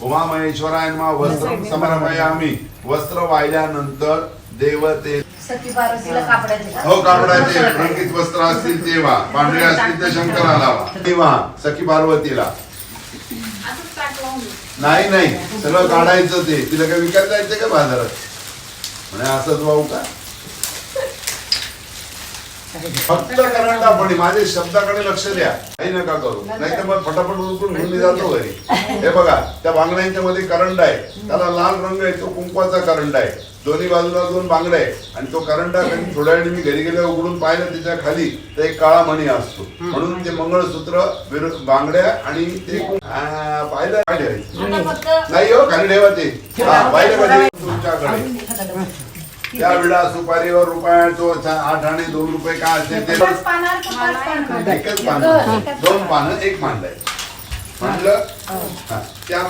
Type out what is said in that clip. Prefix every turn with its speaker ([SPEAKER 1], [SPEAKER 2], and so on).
[SPEAKER 1] उमामहेश्वराय नमः वस्त्र समर्पयामि। वस्त्र वाहिल्यानंतर देवते
[SPEAKER 2] सखी पार्वतीला कापडाचे का?
[SPEAKER 1] हो कापडाचे रंगीत वस्त्र असतील तेव्हा, पांढरे असतील ते शंकराला लावा तेव्हा सखी पार्वतीला नाही नाही सगळं काढायचं ते तिला काय विकायला जायचं का बाजारात म्हणजे असंच वाहू का फक्त करंडा पण माझ्या शब्दाकडे लक्ष द्या काही नका करू नाही तर मग फटाफट उरकून घेऊन मी जातो घरी हे बघा त्या बांगड्यांच्या मध्ये करंडा आहे त्याला लाल रंग आहे तो कुंकवाचा करंडा आहे दोन्ही बाजूला 2 बांगड्या आहे आणि तो करंडा थोड्या वेळी मी घरी गेल्यावर उघडून पाहिलं त्याच्या खाली तर एक काळा मणी असतो म्हणून ते मंगळसूत्र बांगड्या आणि ते पाहिलं नाही हो खाली ठेवा ते पाहिलं तुमच्याकडे त्या विडा सुपारीवर रुपया तो 8 आणि 2 रुपये काय असेल ते एकच पान 2 पानं 1 मांडलंय म्हणलं त्या